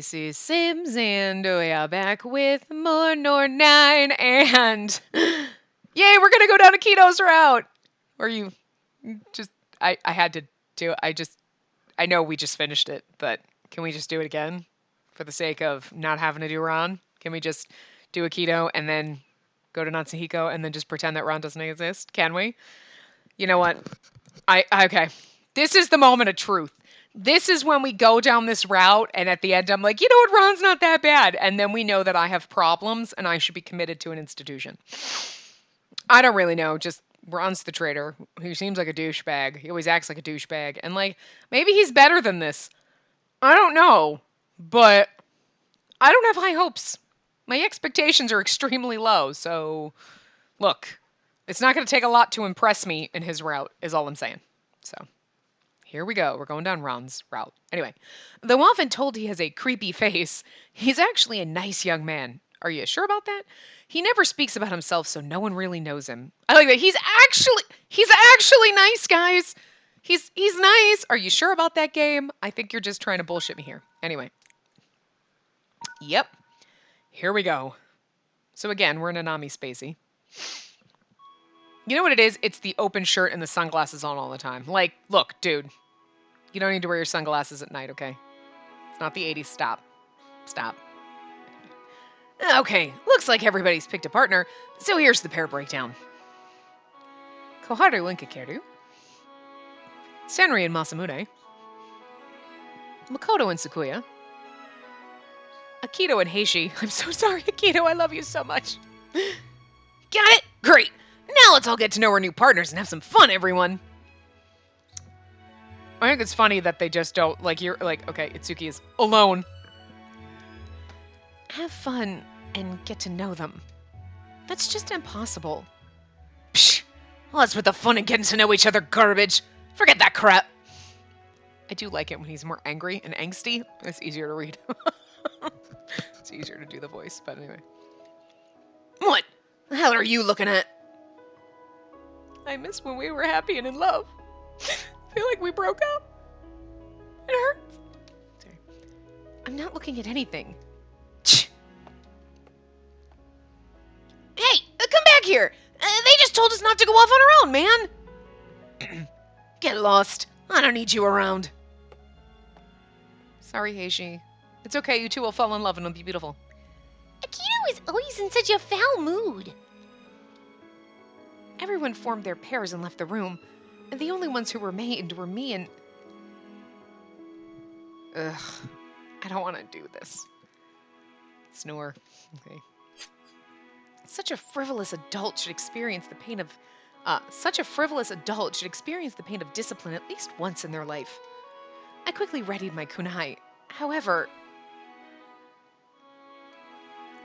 Spacey Sims, and we are back with more Norn9, and yay, we're gonna go down a Keto's route! Or you just, I had to do it. I know we just finished it, but can we just do it again? For the sake of not having to do Ron? Can we just do a Keto and then go to Natsuhiko and then just pretend that Ron doesn't exist? Can we? You know what? Okay. This is the moment of truth. This is when we go down this route, and at the end, I'm like, you know what, Ron's not that bad. And then we know that I have problems, and I should be committed to an institution. I don't really know. Just Ron's the traitor. He seems like a douchebag. He always acts like a douchebag. And, like, maybe he's better than this. I don't know. But I don't have high hopes. My expectations are extremely low, so look, it's not going to take a lot to impress me in his route, is all I'm saying. So. Here we go. We're going down Ron's route. Anyway, though often told he has a creepy face, he's actually a nice young man. Are you sure about that? He never speaks about himself, so no one really knows him. I like that. He's actually nice, guys. He's nice. Are you sure about that, game? I think you're just trying to bullshit me here. Anyway. Yep. Here we go. So again, we're in Anami Spacey. You know what it is? It's the open shirt and the sunglasses on all the time. Like, look, dude. You don't need to wear your sunglasses at night, okay? It's not the 80s. Stop. Stop. Okay, looks like everybody's picked a partner, so here's the pair breakdown. Koharu and Kakeru. Senri and Masamune. Makoto and Sakuya. Akito and Heishi. I'm so sorry, Akito. I love you so much. Got it? Great. Now let's all get to know our new partners and have some fun, everyone. I think it's funny that they just don't, like, you're like, okay, Itsuki is alone. Have fun and get to know them. That's just impossible. Psh, well, that's what the fun in getting to know each other garbage. Forget that crap. I do like it when he's more angry and angsty. It's easier to read. It's easier to do the voice, but anyway. What the hell are you looking at? I miss when we were happy and in love. I feel like we broke up. It hurts. Sorry. I'm not looking at anything. Hey, come back here. They just told us not to go off on our own, man. Get lost. I don't need you around. Sorry, Heishi. It's okay. You two will fall in love and it'll be beautiful. Akito is always in such a foul mood. Everyone formed their pairs and left the room. And the only ones who remained were me and... Ugh. I don't want to do this. Snore. Okay. Such a frivolous adult should experience the pain of... discipline at least once in their life. I quickly readied my kunai. However...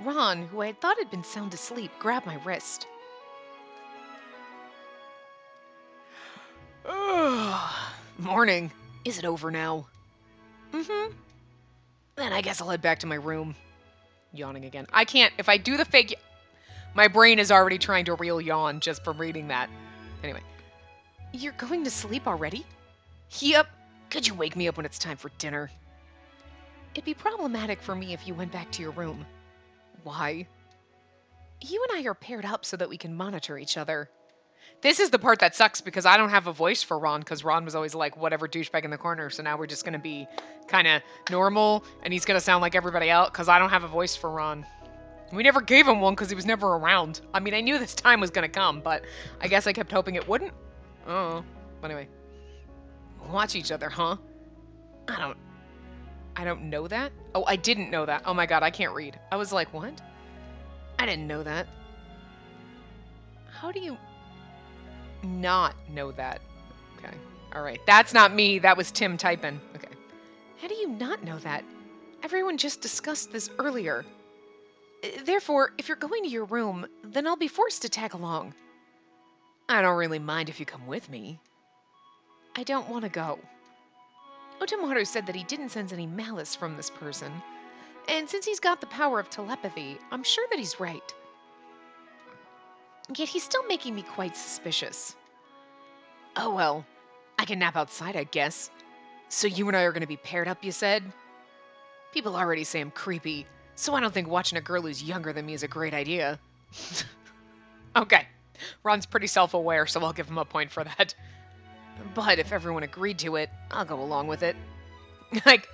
Ron, who I had thought had been sound asleep, grabbed my wrist. Morning. Is it over now? Mm-hmm. Then I guess I'll head back to my room. Yawning again. I can't. If I do the fake... My brain is already trying to real yawn just from reading that. Anyway. You're going to sleep already? Yep. Could you wake me up when it's time for dinner? It'd be problematic for me if you went back to your room. Why? You and I are paired up so that we can monitor each other. This is the part that sucks because I don't have a voice for Ron because Ron was always like whatever douchebag in the corner. So now we're just going to be kind of normal and he's going to sound like everybody else because I don't have a voice for Ron. We never gave him one because he was never around. I mean, I knew this time was going to come, but I guess I kept hoping it wouldn't. Oh, anyway. Watch each other, huh? I don't know that. Oh, I didn't know that. Oh my god, I can't read. I was like, what? I didn't know that. How do you... not know that? Okay. Alright. That's not me. That was Tim typing. Okay. How do you not know that? Everyone just discussed this earlier. Therefore, if you're going to your room, then I'll be forced to tag along. I don't really mind if you come with me. I don't want to go. Otomaru said that he didn't sense any malice from this person. And since he's got the power of telepathy, I'm sure that he's right. Yet he's still making me quite suspicious. Oh well, I can nap outside, I guess. So you and I are going to be paired up, you said? People already say I'm creepy, so I don't think watching a girl who's younger than me is a great idea. Okay. Ron's pretty self-aware, so I'll give him a point for that. But if everyone agreed to it, I'll go along with it. Like,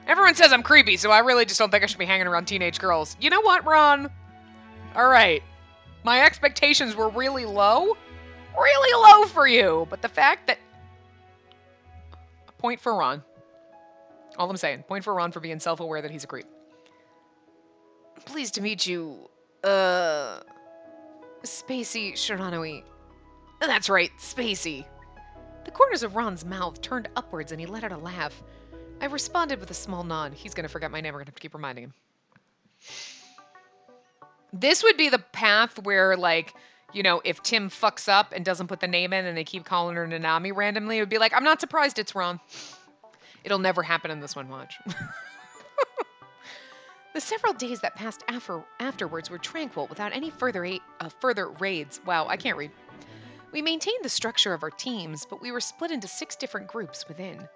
everyone says I'm creepy, so I really just don't think I should be hanging around teenage girls. You know what, Ron? Alright. My expectations were really low. Really low for you. But the fact that... A point for Ron. All I'm saying. Point for Ron for being self-aware that he's a creep. Pleased to meet you, Spacey Shiranui. That's right, Spacey. The corners of Ron's mouth turned upwards and he let out a laugh. I responded with a small nod. He's going to forget my name. We're going to have to keep reminding him. This would be the path where, like, you know, if Tim fucks up and doesn't put the name in and they keep calling her Nanami randomly, it would be like, I'm not surprised it's Ron. It'll never happen in this one, watch. The several days that passed afterwards were tranquil without any further raids. Wow, I can't read. We maintained the structure of our teams, but we were split into 6 different groups within.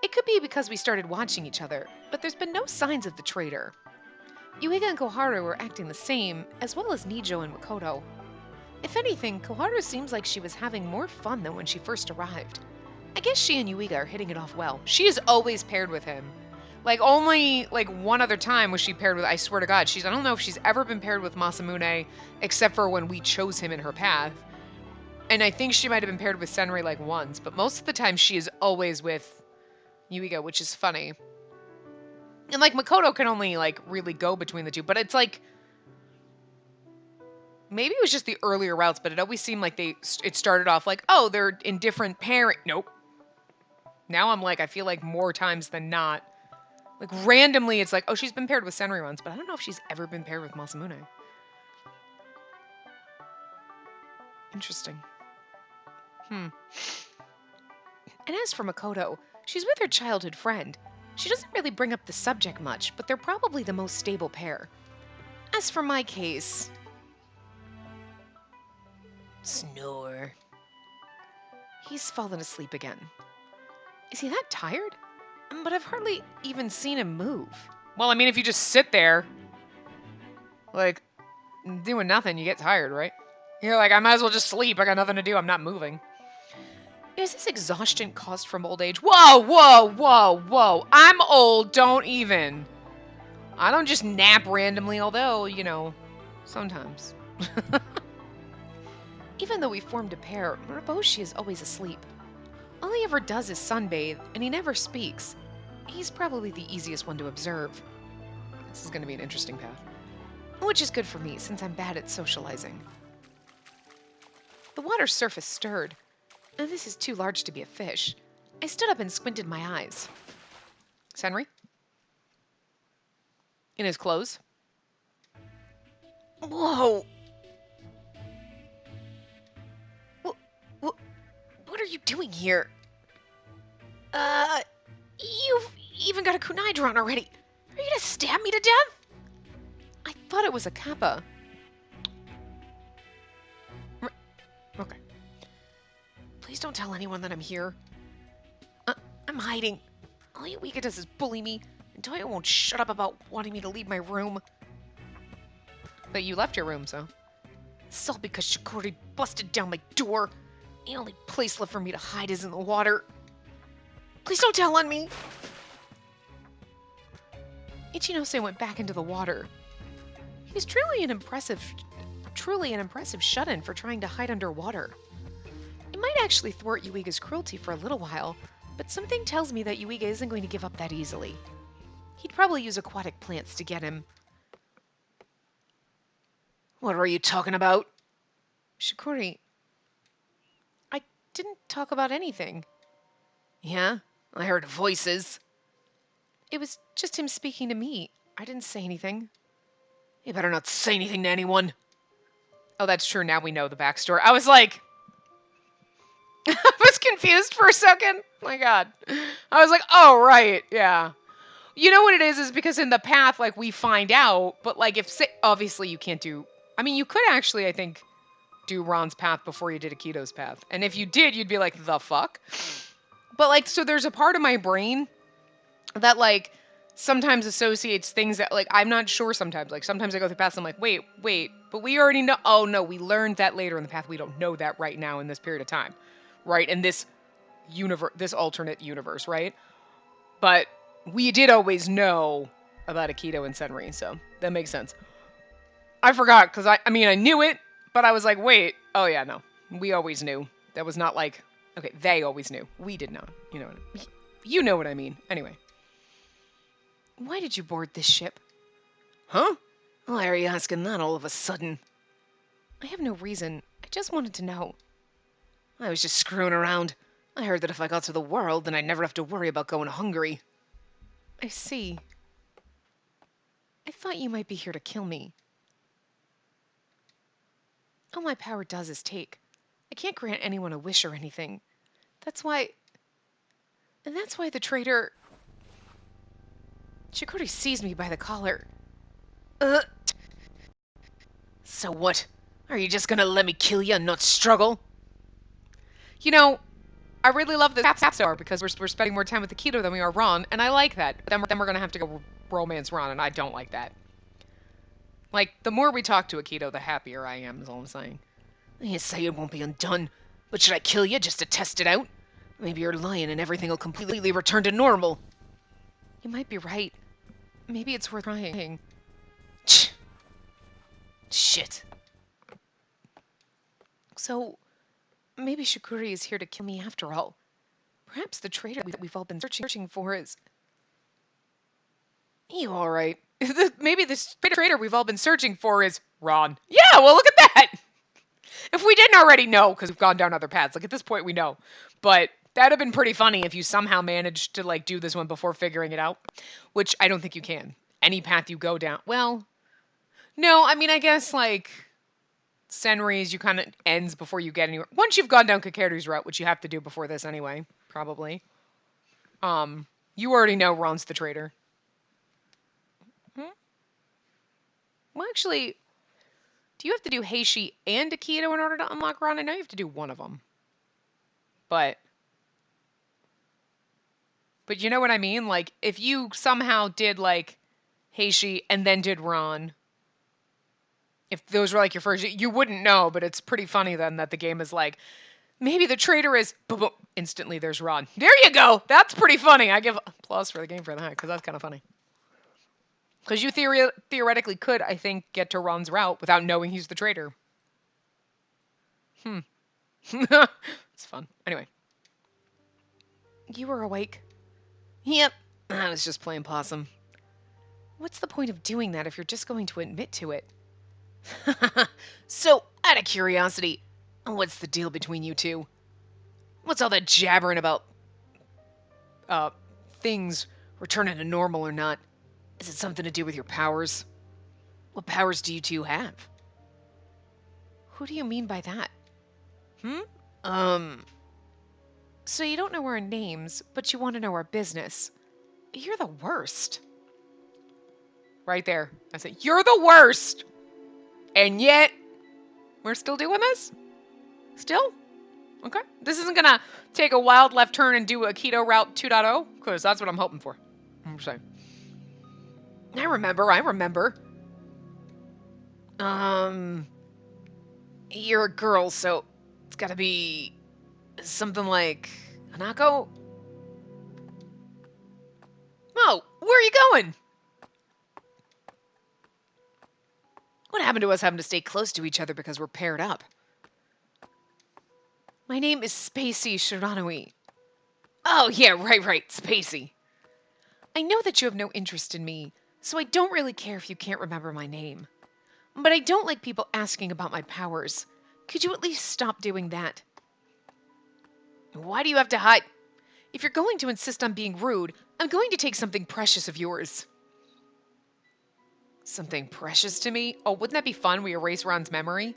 It could be because we started watching each other, but there's been no signs of the traitor. Yuiga and Koharu were acting the same, as well as Nijo and Makoto. If anything, Koharu seems like she was having more fun than when she first arrived. I guess she and Yuiga are hitting it off well. She is always paired with him. Like, only, like, one other time was she paired with, I swear to God, I don't know if she's ever been paired with Masamune, except for when we chose him in her path. And I think she might have been paired with Senri, like, once, but most of the time she is always with Yuiga, which is funny. And, like, Makoto can only, like, really go between the two, but it's, like, maybe it was just the earlier routes, but it always seemed like it started off like, oh, they're in different pairing. Nope. Now I'm like, I feel like more times than not, like, randomly, it's like, oh, she's been paired with Senri once, but I don't know if she's ever been paired with Masamune. Interesting. And as for Makoto, she's with her childhood friend. She doesn't really bring up the subject much, but they're probably the most stable pair. As for my case... Snore. He's fallen asleep again. Is he that tired? But I've hardly even seen him move. Well, I mean, if you just sit there, like, doing nothing, you get tired, right? You're like, I might as well just sleep. I got nothing to do. I'm not moving. Is this exhaustion caused from old age? Whoa, whoa, whoa, whoa. I'm old. Don't even. I don't just nap randomly, although, you know, sometimes. Even though we formed a pair, Muraboshi is always asleep. All he ever does is sunbathe, and he never speaks. He's probably the easiest one to observe. This is going to be an interesting path. Which is good for me, since I'm bad at socializing. The water's surface stirred. And this is too large to be a fish. I stood up and squinted my eyes. Senri? In his clothes? Whoa! What are you doing here? You've even got a kunai drawn already. Are you gonna stab me to death? I thought it was a kappa. Okay. Please don't tell anyone that I'm here. I'm hiding. All Yuiga does is bully me, and Toyo won't shut up about wanting me to leave my room. But you left your room, so. It's all because Shikori busted down my door. The only place left for me to hide is in the water. Please don't tell on me! Ichinose went back into the water. He's truly an impressive shut-in for trying to hide underwater. It might actually thwart Yuiga's cruelty for a little while, but something tells me that Yuiga isn't going to give up that easily. He'd probably use aquatic plants to get him. What were you talking about? Shikori, I didn't talk about anything. Yeah? I heard voices. It was just him speaking to me. I didn't say anything. You better not say anything to anyone. Oh, that's true. Now we know the backstory. I was like... I was confused for a second. My God. I was like, oh, right. Yeah. You know what it is because in the path, like, we find out, but, like, obviously you can't do... I mean, you could actually, I think, do Ron's path before you did Akito's path. And if you did, you'd be like, the fuck? But, like, so there's a part of my brain that, like, sometimes associates things that, like, I'm not sure sometimes. Like, sometimes I go through paths, I'm like, wait, but we already know. Oh, no, we learned that later in the path. We don't know that right now in this period of time, right? In this universe, this alternate universe, right? But we did always know about Akito and Senri, so that makes sense. I forgot, because I mean, I knew it, but I was like, wait, oh yeah, no. We always knew. That was not like, okay, they always knew. We did not. You know what I mean. Anyway. Why did you board this ship? Huh? Why are you asking that all of a sudden? I have no reason. I just wanted to know. I was just screwing around. I heard that if I got to the world, then I'd never have to worry about going hungry. I see. I thought you might be here to kill me. All my power does is take. I can't grant anyone a wish or anything. That's why... And that's why the traitor... Chikori seized me by the collar. So what? Are you just gonna let me kill you and not struggle? You know, I really love this episode because we're spending more time with Akito than we are Ron, and I like that. But then we're gonna have to go romance Ron, and I don't like that. Like, the more we talk to Akito, the happier I am, is all I'm saying. You say it won't be undone, but should I kill you just to test it out? Maybe you're lying and everything will completely return to normal. You might be right. Maybe it's worth trying. Shit. So, maybe Shikuri is here to kill me after all. Perhaps the traitor we've all been searching for is... You alright? Maybe this traitor we've all been searching for is Ron. Yeah, well, look at that! If we didn't already know, because we've gone down other paths. Like, at this point, we know. But that'd have been pretty funny if you somehow managed to, like, do this one before figuring it out. Which I don't think you can. Any path you go down... Well... No, I mean, I guess, like... Senri's, you kind of ends before you get anywhere. Once you've gone down Kakeru's route, which you have to do before this anyway, probably. You already know Ron's the traitor. Hmm? Well, actually, do you have to do Heishi and Akito in order to unlock Ron? I know you have to do one of them. But you know what I mean? Like, if you somehow did, like, Heishi and then did Ron, if those were, like, your first, you wouldn't know, but it's pretty funny then that the game is like, maybe the traitor is, boom, boom, instantly there's Ron. There you go! That's pretty funny. I give applause for the game for that, because that's kind of funny. Because you theoretically could, I think, get to Ron's route without knowing he's the traitor. It's fun. Anyway. You were awake? Yep. I was just playing possum. What's the point of doing that if you're just going to admit to it? So, out of curiosity, what's the deal between you two? What's all that jabbering about, things returning to normal or not? Is it something to do with your powers? What powers do you two have? Who do you mean by that? So you don't know our names, but you want to know our business. You're the worst. Right there. I said, you're the worst! And yet, we're still doing this? Still? Okay. This isn't gonna take a wild left turn and do a Keto Route 2.0, because that's what I'm hoping for. I'm saying. I remember. You're a girl, so it's gotta be something like Hanako? Oh, where are you going? What happened to us having to stay close to each other because we're paired up? My name is Spacey Shiranui. Oh, yeah, right, Spacey. I know that you have no interest in me, so I don't really care if you can't remember my name. But I don't like people asking about my powers. Could you at least stop doing that? Why do you have to hide? If you're going to insist on being rude, I'm going to take something precious of yours. Something precious to me? Oh, wouldn't that be fun? We erase Ron's memory?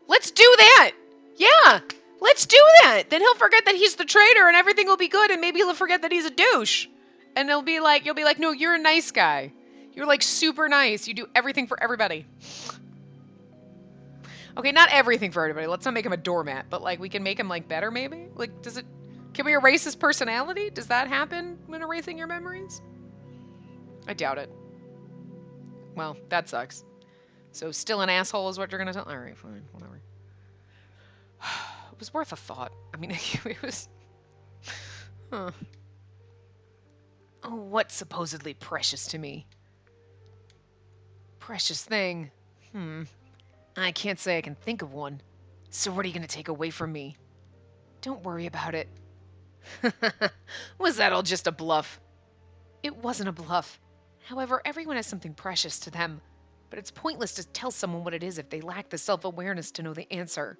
Let's do that! Yeah! Let's do that! Then he'll forget that he's the traitor and everything will be good and maybe he'll forget that he's a douche. And you'll be like, no, you're a nice guy. You're like super nice. You do everything for everybody. Okay, not everything for everybody. Let's not make him a doormat, but like we can make him like better maybe? Like, can we erase his personality? Does that happen when erasing your memories? I doubt it. Well, that sucks. So still an asshole is what you're gonna tell? Alright, fine, whatever. It was worth a thought. I mean, it was... Huh. Oh, what's supposedly precious to me? Precious thing. I can't say I can think of one. So what are you gonna take away from me? Don't worry about it. Was that all just a bluff? It wasn't a bluff. However, everyone has something precious to them, but it's pointless to tell someone what it is if they lack the self-awareness to know the answer.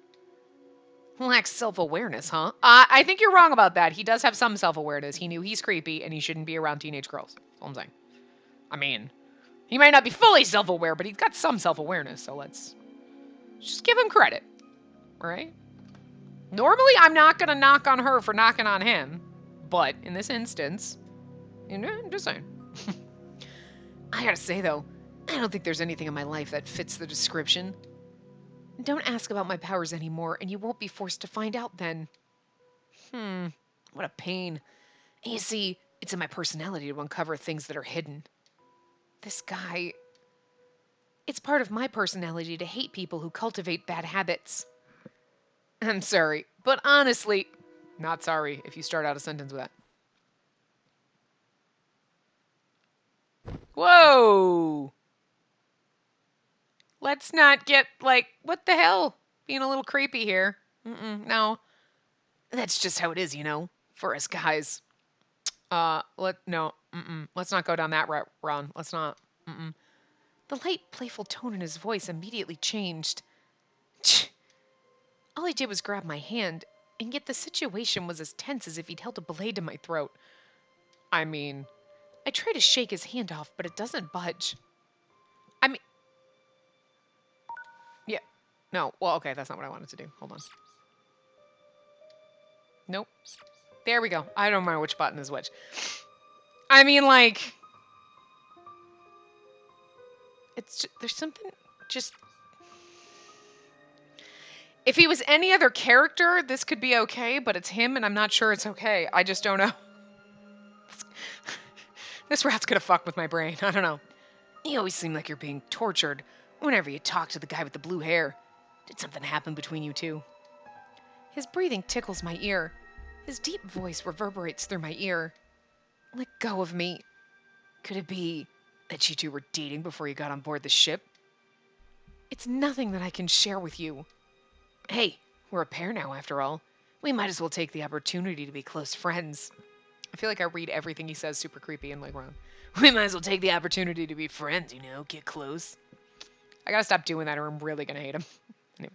Lacks self-awareness, huh? I think you're wrong about that. He does have some self-awareness. He knew he's creepy and he shouldn't be around teenage girls. That's all I'm saying. I mean, he might not be fully self-aware, but he's got some self-awareness, so let's just give him credit. All right? Normally, I'm not going to knock on her for knocking on him, but in this instance, you know, I'm just saying. I gotta say, though, I don't think there's anything in my life that fits the description. Don't ask about my powers anymore, and you won't be forced to find out then. What a pain. You see, it's in my personality to uncover things that are hidden. This guy... It's part of my personality to hate people who cultivate bad habits. I'm sorry, but honestly... Not sorry if you start out a sentence with that. Whoa! Let's not get, like, what the hell? Being a little creepy here. No. That's just how it is, you know, for us guys. Let's not go down that route, Ron. Let's not. The light, playful tone in his voice immediately changed. All he did was grab my hand, and yet the situation was as tense as if he'd held a blade to my throat. I mean, I try to shake his hand off, but it doesn't budge. I mean, yeah. No, well, okay, that's not what I wanted to do. Hold on. Nope. There we go. I don't remember which button is which. I mean, like... It's just, there's something just... If he was any other character, this could be okay, but it's him, and I'm not sure it's okay. I just don't know. This rat's gonna fuck with my brain. I don't know. You always seem like you're being tortured whenever you talk to the guy with the blue hair. Did something happen between you two? His breathing tickles my ear. His deep voice reverberates through my ear. Let go of me. Could it be that you two were dating before you got on board the ship? It's nothing that I can share with you. Hey, we're a pair now, after all. We might as well take the opportunity to be close friends. I feel like I read everything he says super creepy and like wrong. We might as well take the opportunity to be friends, you know, get close. I gotta stop doing that or I'm really gonna hate him. Anyway.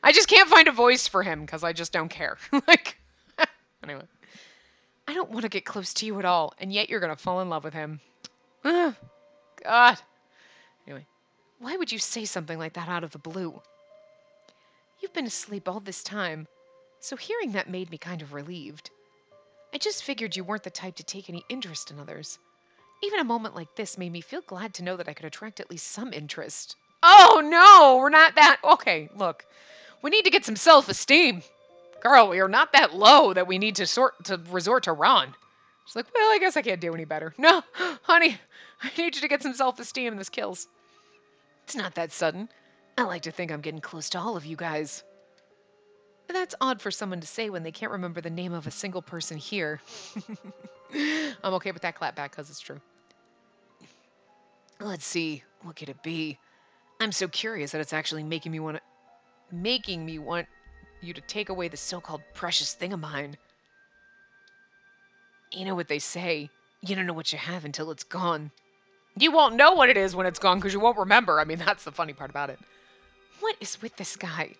I just can't find a voice for him because I just don't care. Like, anyway. I don't want to get close to you at all, and yet you're gonna fall in love with him. God. Anyway, why would you say something like that out of the blue? You've been asleep all this time, so hearing that made me kind of relieved. I just figured you weren't the type to take any interest in others. Even a moment like this made me feel glad to know that I could attract at least some interest. Oh no, we're not that... Okay, look. We need to get some self-esteem. Girl, we are not that low that we need to resort to Ron. She's like, well, I guess I can't do any better. No, honey, I need you to get some self-esteem and this kills. It's not that sudden. I like to think I'm getting close to all of you guys. That's odd for someone to say when they can't remember the name of a single person here. I'm okay with that clap back because it's true. Let's see, what could it be? I'm so curious that it's actually making me want you to take away the so-called precious thing of mine. You know what they say, you don't know what you have until it's gone. You won't know what it is when it's gone because you won't remember. I mean, that's the funny part about it. What is with this guy?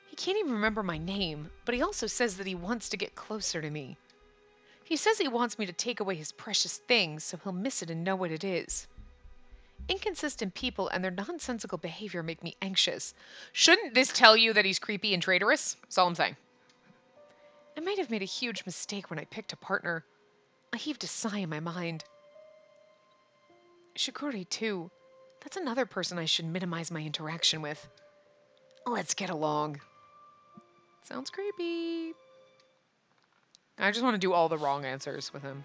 He can't even remember my name, but he also says that he wants to get closer to me. He says he wants me to take away his precious things so he'll miss it and know what it is. Inconsistent people and their nonsensical behavior make me anxious. Shouldn't this tell you that he's creepy and traitorous? That's all I'm saying. I might have made a huge mistake when I picked a partner. I heaved a sigh in my mind. Shigori, too. That's another person I should minimize my interaction with. Let's get along. Sounds creepy. I just want to do all the wrong answers with him.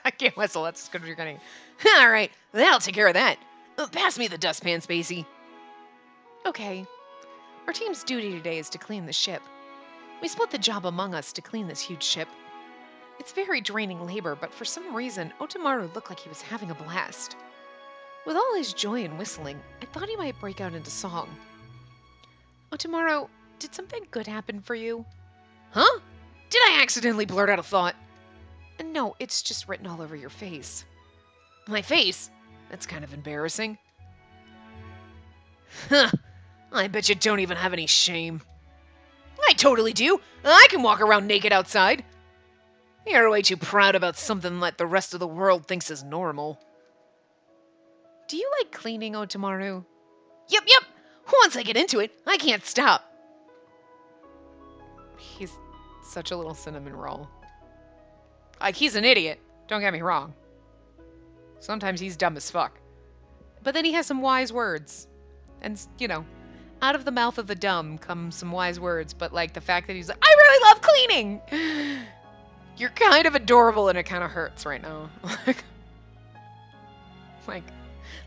I can't whistle. That's as good as you're getting. All right, that'll take care of that. Pass me the dustpan, Spacey. Okay. Our team's duty today is to clean the ship. We split the job among us to clean this huge ship. It's very draining labor, but for some reason, Otomaru looked like he was having a blast. With all his joy and whistling, I thought he might break out into song. Otomaru, did something good happen for you? Huh? Did I accidentally blurt out a thought? No, it's just written all over your face. My face? That's kind of embarrassing. Huh. I bet you don't even have any shame. I totally do. I can walk around naked outside. You're way too proud about something that the rest of the world thinks is normal. Do you like cleaning, Otomaru? Yep. Once I get into it, I can't stop. He's such a little cinnamon roll. Like, he's an idiot. Don't get me wrong. Sometimes he's dumb as fuck. But then he has some wise words. And, you know, out of the mouth of the dumb come some wise words. But, like, the fact that he's like, I really love cleaning! You're kind of adorable and it kind of hurts right now. Like,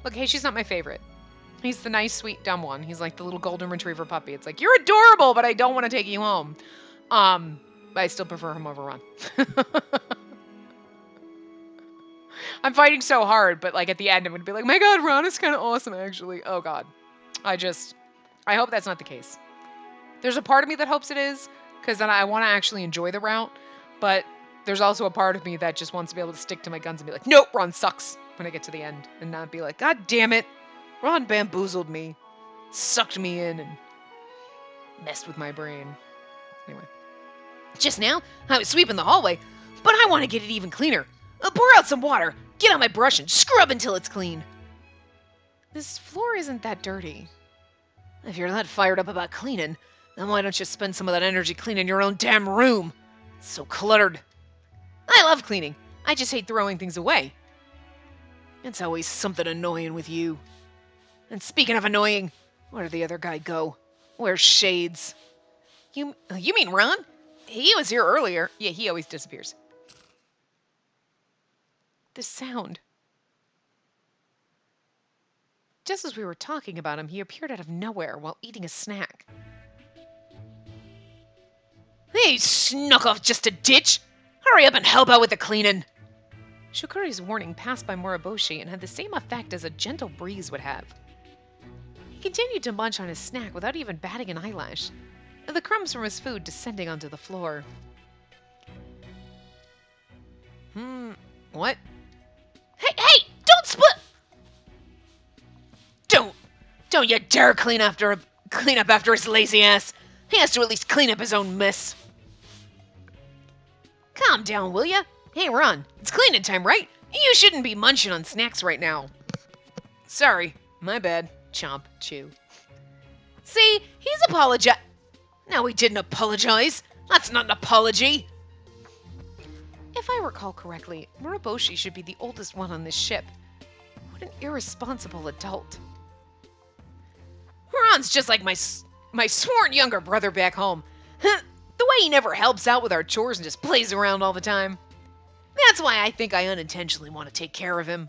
look, hey, she's not my favorite. He's the nice, sweet, dumb one. He's like the little golden retriever puppy. It's like, you're adorable, but I don't want to take you home. But I still prefer him over Ron. I'm fighting so hard, but like at the end, I'm going to be like, my God, Ron is kind of awesome, actually. Oh, God. I hope that's not the case. There's a part of me that hopes it is, because then I want to actually enjoy the route. But there's also a part of me that just wants to be able to stick to my guns and be like, nope, Ron sucks when I get to the end. And not be like, God damn it. Ron bamboozled me, sucked me in, and messed with my brain. Anyway. Just now, I was sweeping the hallway, but I want to get it even cleaner. Pour out some water, get out my brush, and scrub until it's clean. This floor isn't that dirty. If you're that fired up about cleaning, then why don't you spend some of that energy cleaning your own damn room? It's so cluttered. I love cleaning. I just hate throwing things away. It's always something annoying with you. And speaking of annoying, where did the other guy go? Where's Shades? You mean Ron? He was here earlier. Yeah, he always disappears. The sound. Just as we were talking about him, he appeared out of nowhere while eating a snack. Hey, snuck off just a ditch! Hurry up and help out with the cleaning! Shukuri's warning passed by Moriboshi and had the same effect as a gentle breeze would have. He continued to munch on his snack without even batting an eyelash, the crumbs from his food descending onto the floor. What? Hey! Don't split! Don't you dare clean up after his lazy ass! He has to at least clean up his own mess. Calm down, will ya? Hey, Ron, it's cleaning time, right? You shouldn't be munching on snacks right now. Sorry, my bad. Chomp, chew. See, he's apologized. No, he didn't apologize. That's not an apology. If I recall correctly, Moriboshi should be the oldest one on this ship. What an irresponsible adult. Ron's just like my sworn younger brother back home. The way he never helps out with our chores and just plays around all the time. That's why I think I unintentionally want to take care of him.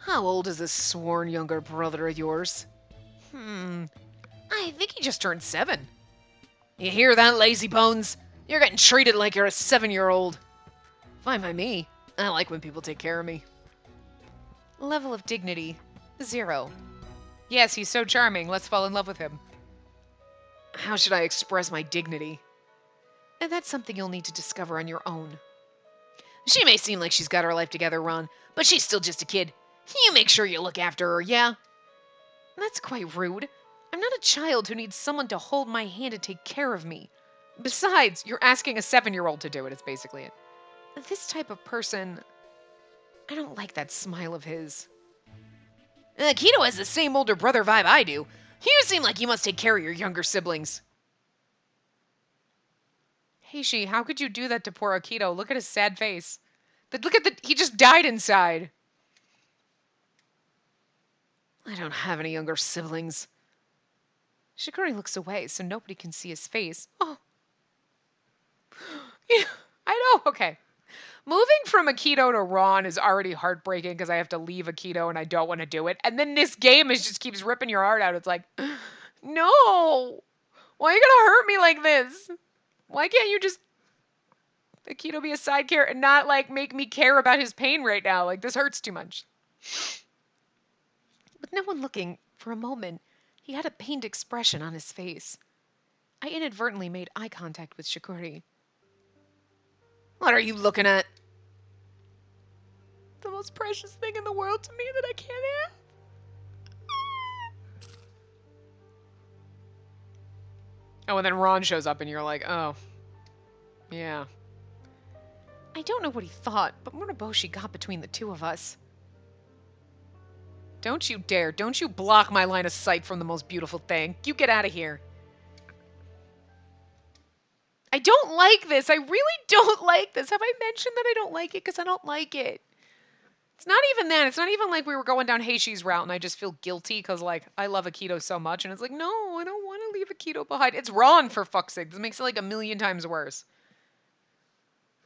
How old is this sworn younger brother of yours? I think he just turned 7. You hear that, lazy bones? You're getting treated like you're a 7-year-old. Fine by me. I like when people take care of me. Level of dignity, 0. Yes, he's so charming. Let's fall in love with him. How should I express my dignity? And that's something you'll need to discover on your own. She may seem like she's got her life together, Ron, but she's still just a kid. You make sure you look after her, yeah? That's quite rude. I'm not a child who needs someone to hold my hand and take care of me. Besides, you're asking a 7-year-old to do it, is basically it. This type of person... I don't like that smile of his. Keto has the same older brother vibe I do. You seem like you must take care of your younger siblings. Heishi, how could you do that to poor Akito? Look at his sad face. He just died inside. I don't have any younger siblings. Shikori looks away so nobody can see his face. Oh. Yeah, I know. Okay. Moving from Aikido to Ron is already heartbreaking because I have to leave Aikido and I don't want to do it. And then this game is just keeps ripping your heart out. It's like, no. Why are you gonna hurt me like this? Why can't you just Aikido be a side character and not like make me care about his pain right now? Like this hurts too much. With no one looking, for a moment, he had a pained expression on his face. I inadvertently made eye contact with Shikori. What are you looking at? The most precious thing in the world to me that I can't have. Oh, and then Ron shows up and you're like, oh, yeah. I don't know what he thought, but Muraboshi got between the two of us. Don't you dare. Don't you block my line of sight from the most beautiful thing. You get out of here. I don't like this. I really don't like this. Have I mentioned that I don't like it? Because I don't like it. It's not even that. It's not even like we were going down Heishi's route and I just feel guilty because, like, I love Aikido so much. And it's like, no, I don't want to leave Aikido behind. It's Ron, for fuck's sake. This makes it like a million times worse.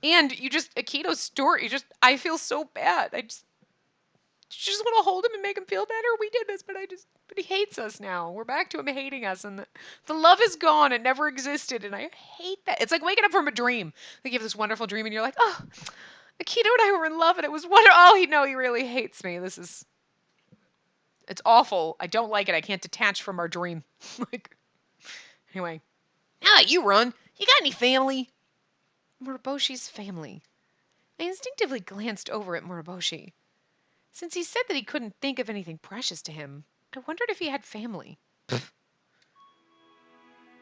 And you just, Akito's story, I feel so bad. I just want to hold him and make him feel better. We did this, but but he hates us now. We're back to him hating us, and the love is gone. It never existed, and I hate that. It's like waking up from a dream. Like you have this wonderful dream, and you're like, oh, Akito and I were in love, and it was wonderful. Oh, he really hates me. It's awful. I don't like it. I can't detach from our dream. Like, anyway. How about you, Ron? You got any family? Muraboshi's family. I instinctively glanced over at Muraboshi. Since he said that he couldn't think of anything precious to him, I wondered if he had family.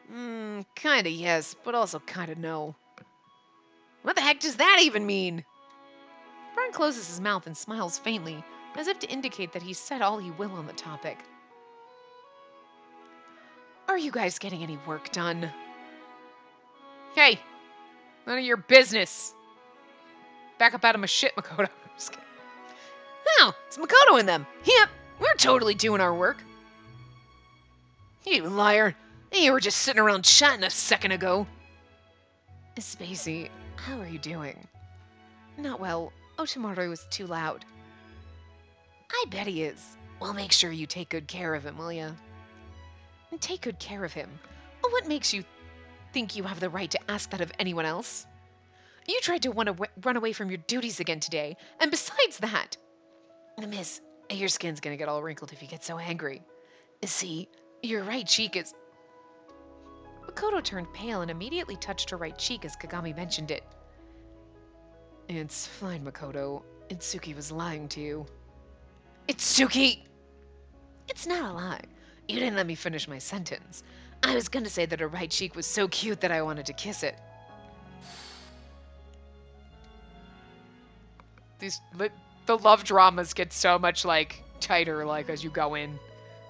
Kinda yes, but also kinda no. What the heck does that even mean? Ron closes his mouth and smiles faintly, as if to indicate that he's said all he will on the topic. Are you guys getting any work done? Hey, none of your business. Back up out of my shit, Makoto. Just kidding. Oh, it's Makoto and them. Yep, we're totally doing our work. You liar. You were just sitting around chatting a second ago. Spacey, how are you doing? Not well. Otomaru was too loud. I bet he is. Well, make sure you take good care of him, will ya? And take good care of him. Well, what makes you think you have the right to ask that of anyone else? You tried to run away from your duties again today, and besides that... Miss, your skin's gonna get all wrinkled if you get so angry. See, your right cheek is... Makoto turned pale and immediately touched her right cheek as Kagami mentioned it. It's fine, Makoto. Itsuki was lying to you. Itsuki! It's not a lie. You didn't let me finish my sentence. I was gonna say that her right cheek was so cute that I wanted to kiss it. The love dramas get so much, like, tighter, like, as you go in.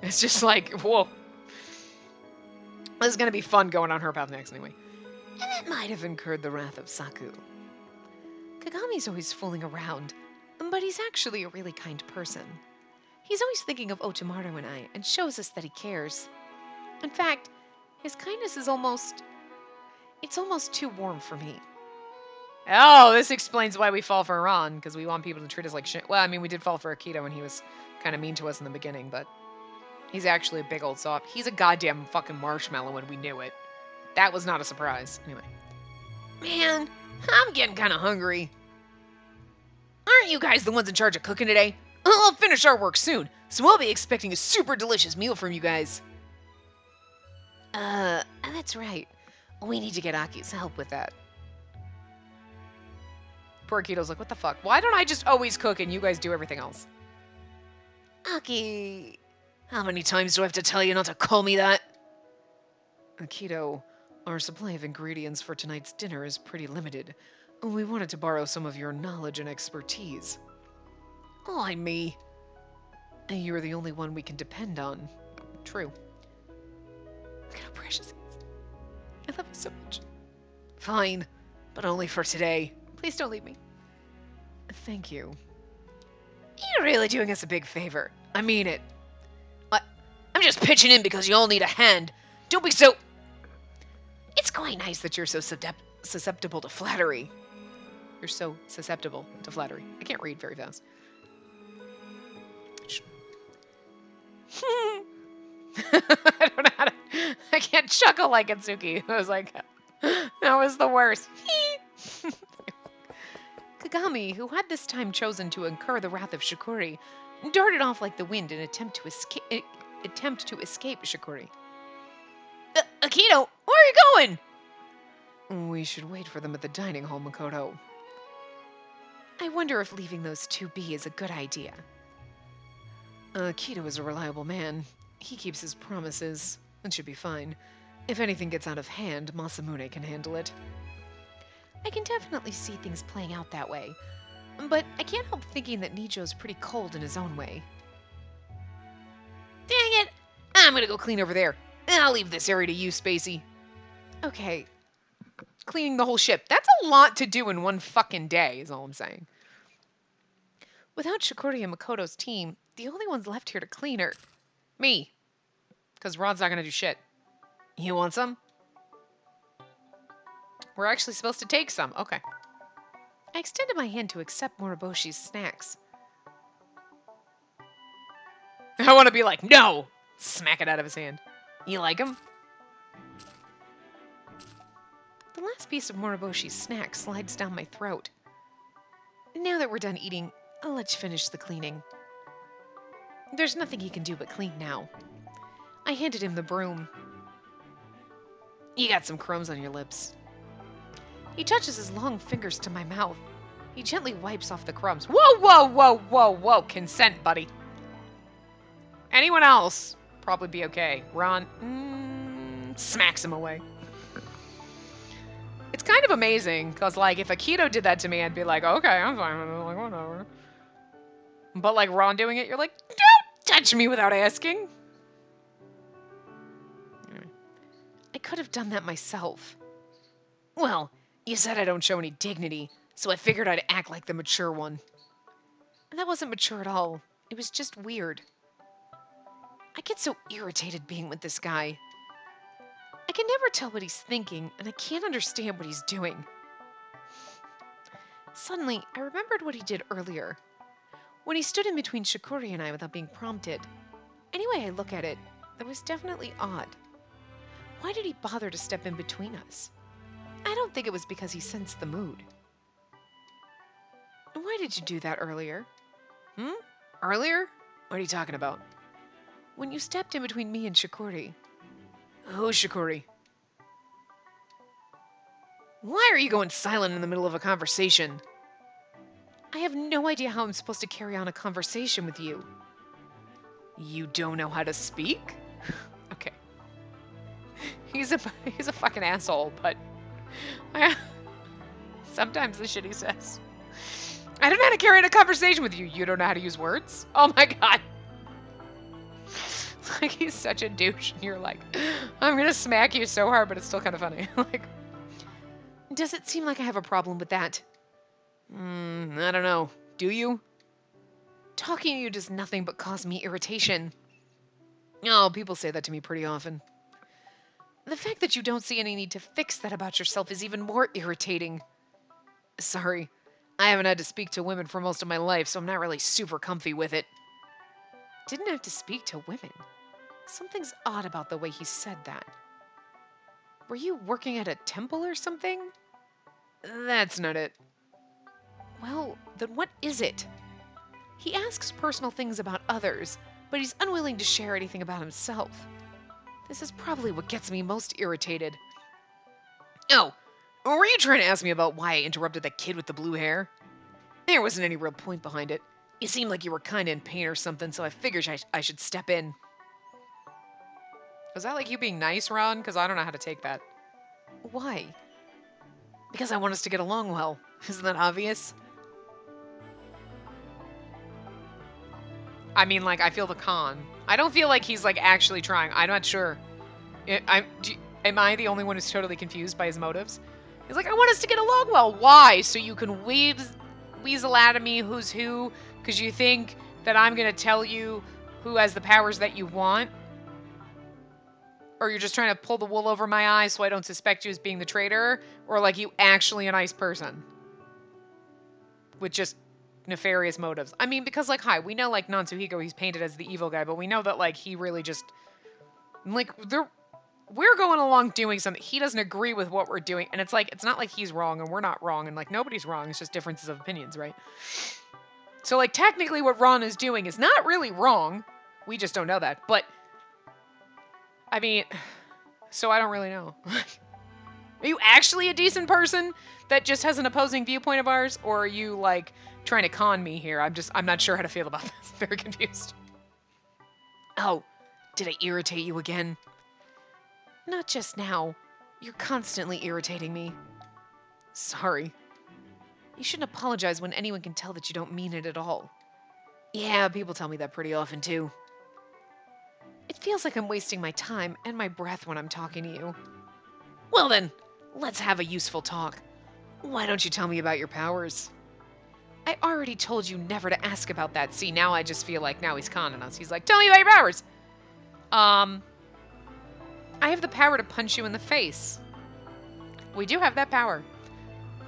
It's just like, whoa. This is gonna be fun going on her path next, anyway. And it might have incurred the wrath of Saku. Kagami's always fooling around, but he's actually a really kind person. He's always thinking of Otomaru and I, and shows us that he cares. In fact, his kindness is it's almost too warm for me. Oh, this explains why we fall for Ron, because we want people to treat us like shit. Well, I mean, we did fall for Akito, and he was kind of mean to us in the beginning, but he's actually a big old soft. He's a goddamn fucking marshmallow, and we knew it. That was not a surprise. Anyway. Man, I'm getting kind of hungry. Aren't you guys the ones in charge of cooking today? I'll finish our work soon, so I'll be expecting a super delicious meal from you guys. That's right. We need to get Aki's help with that. Poor Akito's like, what the fuck? Why don't I just always cook and you guys do everything else? Aki... How many times do I have to tell you not to call me that? Akito, our supply of ingredients for tonight's dinner is pretty limited. We wanted to borrow some of your knowledge and expertise. Why me? You're the only one we can depend on. True. Look at how precious he is. I love you so much. Fine, but only for today. Please don't leave me. Thank you. You're really doing us a big favor. I mean it. I'm just pitching in because you all need a hand. Don't be so... It's quite nice that you're so susceptible to flattery. You're so susceptible to flattery. I can't read very fast. I don't know how to... I can't chuckle like Itsuki. I was like... That was the worst. Kagami, who had this time chosen to incur the wrath of Shikori, darted off like the wind in an attempt to escape Shikori. Akito, where are you going? We should wait for them at the dining hall, Makoto. I wonder if leaving those two be is a good idea. Akito is a reliable man. He keeps his promises. It should be fine. If anything gets out of hand, Masamune can handle it. I can definitely see things playing out that way, but I can't help thinking that Nijo's pretty cold in his own way. Dang it! I'm gonna go clean over there. I'll leave this area to you, Spacey. Okay. Cleaning the whole ship. That's a lot to do in one fucking day, is all I'm saying. Without Shikori and Makoto's team, the only ones left here to clean are... me. Because Rod's not gonna do shit. You want some? We're actually supposed to take some. Okay. I extended my hand to accept Moriboshi's snacks. I want to be like, no! Smack it out of his hand. You like them? The last piece of Moriboshi's snack slides down my throat. Now that we're done eating, let's finish the cleaning. There's nothing he can do but clean now. I handed him the broom. You got some crumbs on your lips. He touches his long fingers to my mouth. He gently wipes off the crumbs. Whoa, whoa, whoa, whoa, whoa. Consent, buddy. Anyone else? Probably be okay. Ron smacks him away. It's kind of amazing, because, like, if Akito did that to me, I'd be like, okay, I'm fine with it. Like, whatever. But, like, Ron doing it, you're like, don't touch me without asking. I could have done that myself. Well, you said I don't show any dignity, so I figured I'd act like the mature one. And that wasn't mature at all. It was just weird. I get so irritated being with this guy. I can never tell what he's thinking, and I can't understand what he's doing. Suddenly, I remembered what he did earlier, when he stood in between Shikori and I without being prompted. Any way I look at it, that was definitely odd. Why did he bother to step in between us? I don't think it was because he sensed the mood. Why did you do that earlier? Earlier? What are you talking about? When you stepped in between me and Shikori. Who's Shikori? Why are you going silent in the middle of a conversation? I have no idea how I'm supposed to carry on a conversation with you. You don't know how to speak? Okay. He's a fucking asshole, but... sometimes the shit he says. I don't know how to carry on a conversation with you. You don't know how to use words? Oh my god. Like, he's such a douche, and you're like, I'm gonna smack you so hard, but it's still kind of funny. Like, does it seem like I have a problem with that? I don't know. Do you? Talking to you does nothing but cause me irritation. Oh, people say that to me pretty often. The fact that you don't see any need to fix that about yourself is even more irritating. Sorry, I haven't had to speak to women for most of my life, so I'm not really super comfy with it. Didn't have to speak to women. Something's odd about the way he said that. Were you working at a temple or something? That's not it. Well, then what is it? He asks personal things about others, but he's unwilling to share anything about himself. This is probably what gets me most irritated. Oh, were you trying to ask me about why I interrupted that kid with the blue hair? There wasn't any real point behind it. You seemed like you were kind of in pain or something, so I figured I should step in. Was that like you being nice, Ron? Because I don't know how to take that. Why? Because I want us to get along well. Isn't that obvious? I mean, like, I feel the con. I don't feel like he's, like, actually trying. I'm not sure. Am I the only one who's totally confused by his motives? He's like, I want us to get along well. Why? So you can weasel out of me who's who? Because you think that I'm going to tell you who has the powers that you want? Or you're just trying to pull the wool over my eyes so I don't suspect you as being the traitor? Or like you actually a nice person? With just nefarious motives. I mean, because like, hi, we know like Natsuhiko, he's painted as the evil guy, but we know that like he really just like we're going along doing something. He doesn't agree with what we're doing, and it's like it's not like he's wrong and we're not wrong, and like nobody's wrong. It's just differences of opinions, right? So like technically, what Ron is doing is not really wrong. We just don't know that. But I mean, so I don't really know. Are you actually a decent person that just has an opposing viewpoint of ours, or are you like trying to con me here? I'm not sure how to feel about this. Very confused. Oh, did I irritate you again? Not just now. You're constantly irritating me. Sorry. You shouldn't apologize when anyone can tell that you don't mean it at all. Yeah, people tell me that pretty often too. It feels like I'm wasting my time and my breath when I'm talking to you. Well then, let's have a useful talk. Why don't you tell me about your powers? I already told you never to ask about that. See, now I just feel like now he's conning us. He's like, tell me about your powers. I have the power to punch you in the face. We do have that power.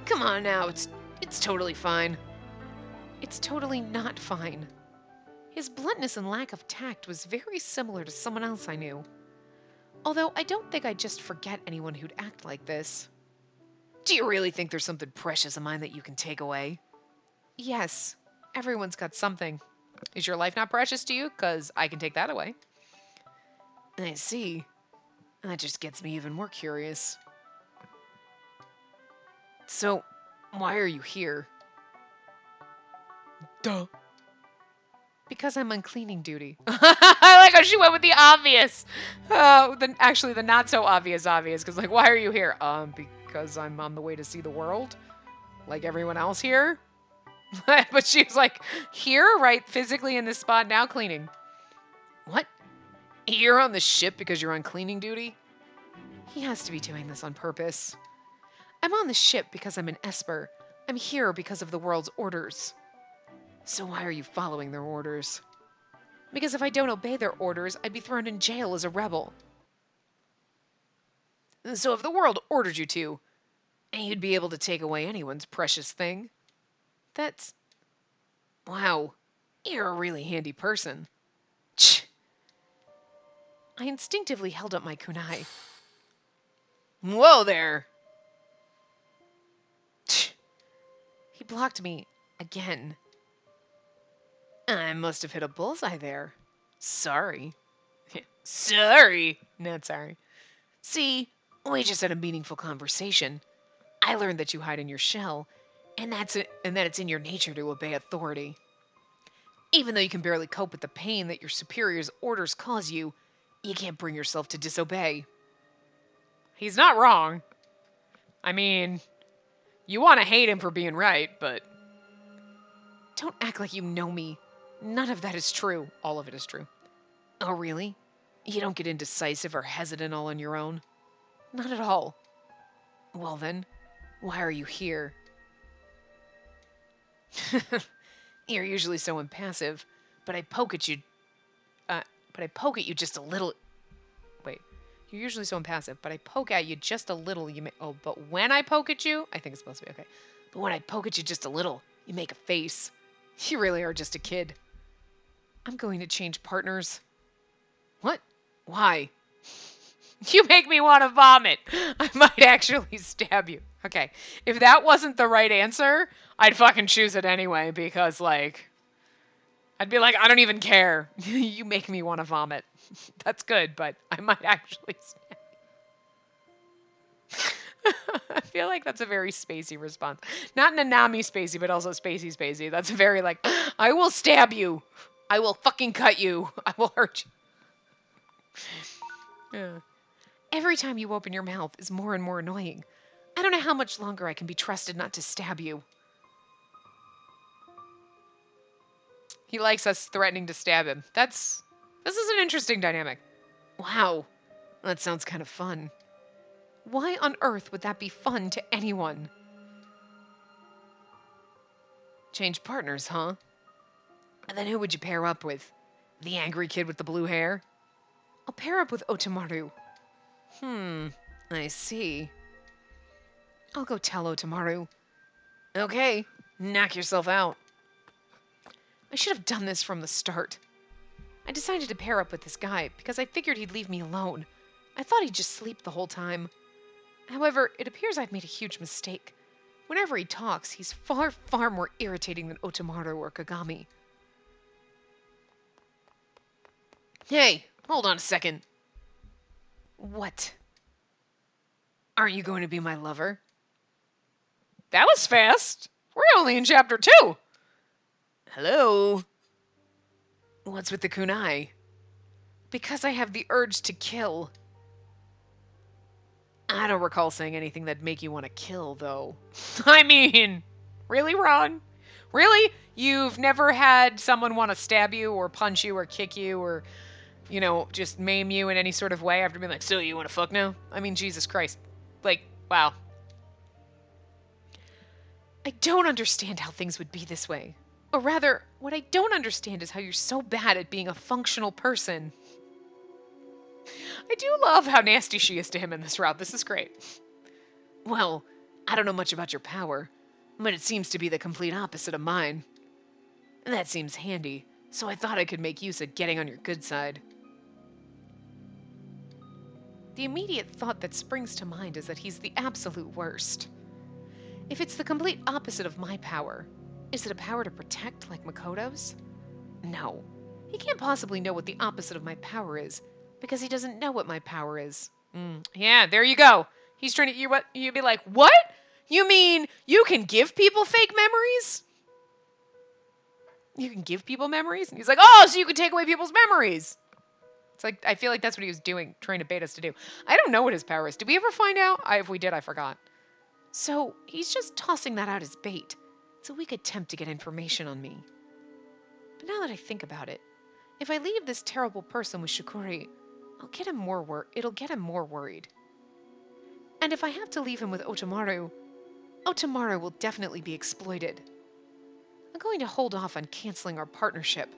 Come on now, it's totally fine. It's totally not fine. His bluntness and lack of tact was very similar to someone else I knew. Although I don't think I'd just forget anyone who'd act like this. Do you really think there's something precious of mine that you can take away? Yes, everyone's got something. Is your life not precious to you? 'Cause I can take that away. I see. That just gets me even more curious. So, why are you here? Duh. Because I'm on cleaning duty. I like how she went with the obvious. Actually, the not so obvious, because like, why are you here? Because I'm on the way to see the world, like everyone else here. But she's like, here, right, physically in this spot now, cleaning. What? You're on the ship because you're on cleaning duty? He has to be doing this on purpose. I'm on the ship because I'm an Esper. I'm here because of the world's orders. So why are you following their orders? Because if I don't obey their orders, I'd be thrown in jail as a rebel. So if the world ordered you to, and you'd be able to take away anyone's precious thing, that's... Wow, you're a really handy person. Tch. I instinctively held up my kunai. Whoa there! Tch. He blocked me again. I must have hit a bullseye there. Sorry. Sorry! Not sorry. See, we just had a meaningful conversation. I learned that you hide in your shell, and that it's in your nature to obey authority. Even though you can barely cope with the pain that your superior's orders cause you, you can't bring yourself to disobey. He's not wrong. I mean, you want to hate him for being right, but... Don't act like you know me. None of that is true. All of it is true. Oh, really? You don't get indecisive or hesitant all on your own? Not at all. Well then, why are you here? You're usually so impassive, but I poke at you. But I poke at you just a little. Wait, you're usually so impassive, but I poke at you just a little. You may. Oh, but when I poke at you, I think it's supposed to be okay. But when I poke at you just a little, you make a face. You really are just a kid. I'm going to change partners. What? Why? You make me want to vomit. I might actually stab you. Okay, if that wasn't the right answer, I'd fucking choose it anyway because, like, I'd be like, I don't even care. You make me want to vomit. That's good, but I might actually stab you. I feel like that's a very Spacey response. Not Nanami Spacey, but also Spacey Spacey. That's very, like, I will stab you. I will fucking cut you. I will hurt you. Yeah. Every time you open your mouth is more and more annoying. I don't know how much longer I can be trusted not to stab you. He likes us threatening to stab him. This is an interesting dynamic. Wow, that sounds kind of fun. Why on earth would that be fun to anyone? Change partners, huh? And then who would you pair up with? The angry kid with the blue hair? I'll pair up with Otomaru. I see. I'll go tell Otomaru. Okay, knock yourself out. I should have done this from the start. I decided to pair up with this guy because I figured he'd leave me alone. I thought he'd just sleep the whole time. However, it appears I've made a huge mistake. Whenever he talks, he's far, far more irritating than Otomaru or Kagami. Hey, hold on a second. What? Aren't you going to be my lover? That was fast. We're only in chapter 2. Hello? What's with the kunai? Because I have the urge to kill. I don't recall saying anything that'd make you want to kill, though. I mean, really, Ron? Really? You've never had someone want to stab you or punch you or kick you or, just maim you in any sort of way after being like, so you want to fuck now? I mean, Jesus Christ. Like, wow. I don't understand how things would be this way. Or rather, what I don't understand is how you're so bad at being a functional person. I do love how nasty she is to him in this route. This is great. Well, I don't know much about your power, but it seems to be the complete opposite of mine. That seems handy, so I thought I could make use of getting on your good side. The immediate thought that springs to mind is that he's the absolute worst. If it's the complete opposite of my power, is it a power to protect like Makoto's? No. He can't possibly know what the opposite of my power is, because he doesn't know what my power is. Yeah, there you go. He's trying to, you'd be like, what? You mean you can give people fake memories? You can give people memories? And he's like, oh, so you can take away people's memories. It's like, I feel like that's what he was doing, trying to bait us to do. I don't know what his power is. Did we ever find out? If we did, I forgot. So he's just tossing that out as bait. It's a weak attempt to get information on me. But now that I think about it, if I leave this terrible person with Shikori, it'll get him more worried. And if I have to leave him with Otomaru, Otomaru will definitely be exploited. I'm going to hold off on canceling our partnership.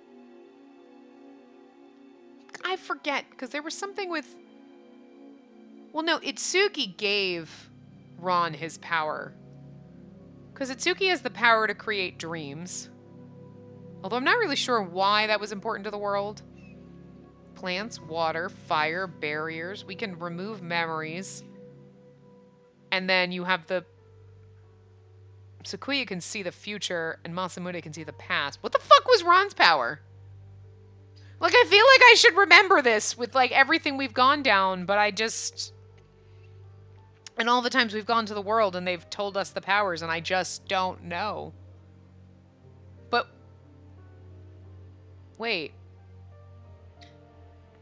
I forget, because there was something with... Well, no, Itsuki gave Ron his power. Because Itsuki has the power to create dreams. Although I'm not really sure why that was important to the world. Plants, water, fire, barriers. We can remove memories. And then you have the... Sakuya can see the future, and Masamune can see the past. What the fuck was Ron's power? Like, I feel like I should remember this with, like, everything we've gone down, but I just... And all the times we've gone to the world and they've told us the powers, and I just don't know. But... Wait.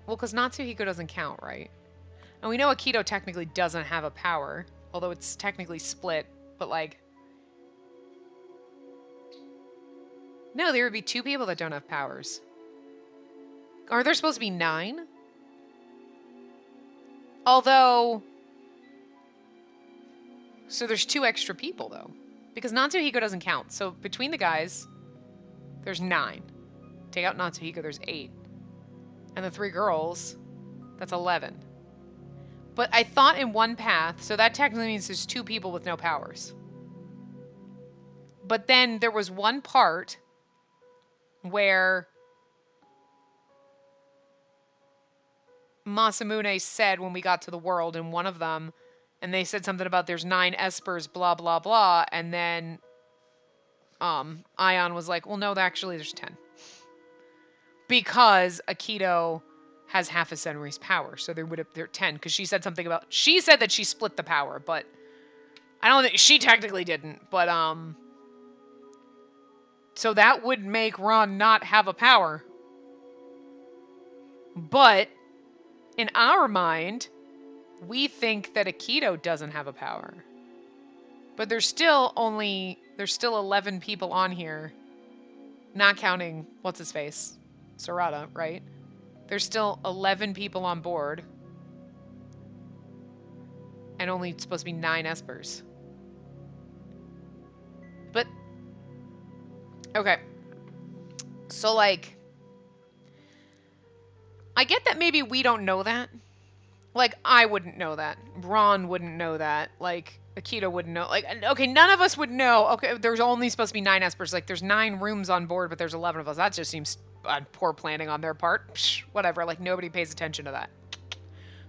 Well, because Natsuhiko doesn't count, right? And we know Akito technically doesn't have a power, although it's technically split, but, like... No, there would be 2 people that don't have powers. Are there supposed to be 9? Although... So there's 2 extra people, though. Because Natsuhiko doesn't count. So between the guys, there's 9. Take out Natsuhiko, there's 8. And the 3 girls, that's 11. But I thought in one path, so that technically means there's 2 people with no powers. But then there was one part where Masamune said when we got to the world in one of them, and they said something about there's 9 espers, blah, blah, blah, and then Ion was like, well, no, actually there's 10. Because Akito has half a Senri's power, so there 10, because she said something about, she said that she split the power, but I don't think, she technically didn't, but, so that would make Ron not have a power. But, in our mind, we think that Akito doesn't have a power. But there's still 11 people on here, not counting, what's-his-face? Sarada, right? There's still 11 people on board. And only supposed to be 9 espers. But, okay. So, like, I get that maybe we don't know that. Like, I wouldn't know that. Ron wouldn't know that. Like, Akita wouldn't know. Like, okay, none of us would know. Okay, there's only supposed to be 9 espers. Like, there's 9 rooms on board, but there's 11 of us. That just seems poor planning on their part. Psh, whatever. Like, nobody pays attention to that.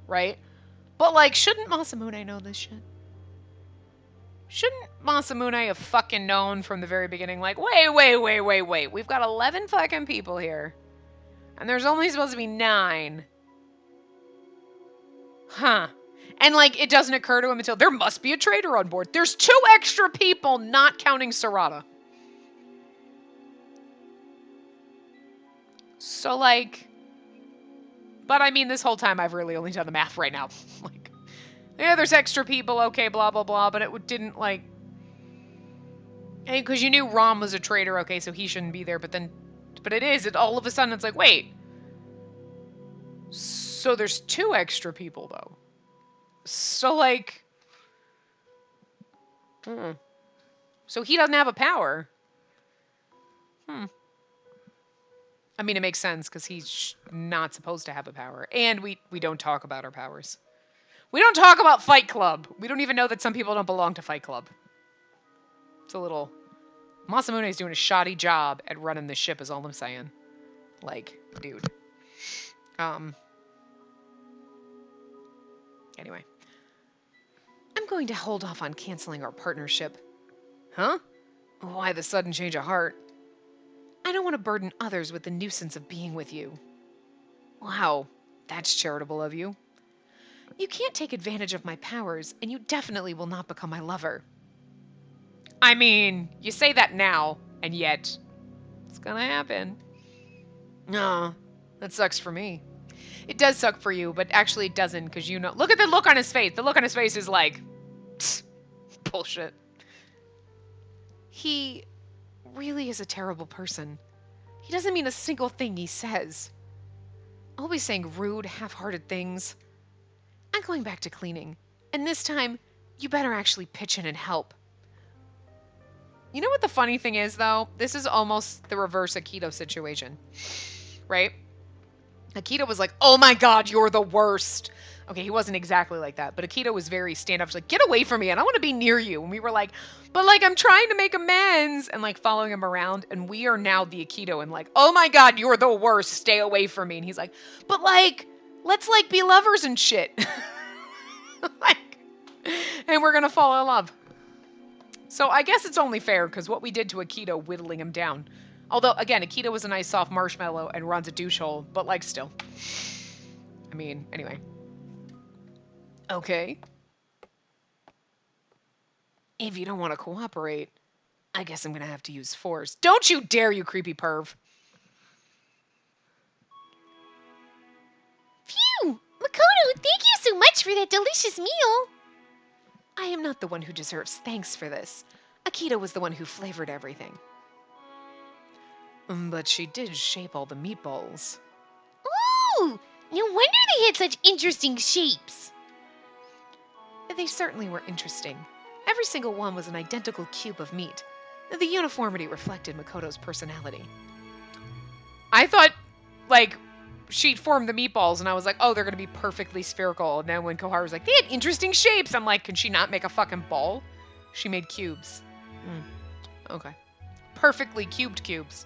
Right? But, like, shouldn't Masamune know this shit? Shouldn't Masamune have fucking known from the very beginning, like, wait. We've got 11 fucking people here. And there's only supposed to be 9. Huh. And, like, it doesn't occur to him until there must be a traitor on board. There's 2 extra people, not counting Sarada. So, like... But, I mean, this whole time I've really only done the math right now. Like, yeah, there's extra people, okay, blah, blah, blah, but it didn't, like... Because you knew Rom was a traitor, okay, so he shouldn't be there, but then... But it is, all of a sudden it's like, wait. So there's 2 extra people, though. So, like... So he doesn't have a power. I mean, it makes sense, because he's not supposed to have a power. And we don't talk about our powers. We don't talk about Fight Club. We don't even know that some people don't belong to Fight Club. It's a little... Masamune's doing a shoddy job at running the ship, is all I'm saying. Like, dude. Anyway. I'm going to hold off on canceling our partnership. Huh? Why the sudden change of heart? I don't want to burden others with the nuisance of being with you. Wow, that's charitable of you. You can't take advantage of my powers, and you definitely will not become my lover. I mean, you say that now, and yet, it's gonna happen. No, that sucks for me. It does suck for you, but actually it doesn't, because you know... Look at the look on his face. The look on his face is like... bullshit. He really is a terrible person. He doesn't mean a single thing he says. Always saying rude, half-hearted things. I'm going back to cleaning, and this time, you better actually pitch in and help. You know what the funny thing is, though? This is almost the reverse Akito situation, right? Akito was like, oh my god, you're the worst. Okay, he wasn't exactly like that, but Akito was very stand-up. She's like, get away from me, and I want to be near you. And we were like, but like, I'm trying to make amends, and like following him around, and we are now the Akito, and like, oh my god, you're the worst, stay away from me. And he's like, but like, let's like be lovers and shit. Like, and we're gonna fall in love. So I guess it's only fair, because what we did to Akito whittling him down. Although, again, Akito was a nice soft marshmallow and Ron's a douche hole, but like still. I mean, anyway. Okay. If you don't want to cooperate, I guess I'm gonna have to use force. Don't you dare, you creepy perv. Phew! Makoto, thank you so much for that delicious meal. I am not the one who deserves thanks for this. Akito was the one who flavored everything. But she did shape all the meatballs. Ooh! No wonder they had such interesting shapes. They certainly were interesting. Every single one was an identical cube of meat. The uniformity reflected Makoto's personality. I thought, like, she formed the meatballs, and I was like, oh, they're going to be perfectly spherical. And then when Koharu was like, they had interesting shapes, I'm like, can she not make a fucking ball? She made cubes. Okay. Perfectly cubed cubes.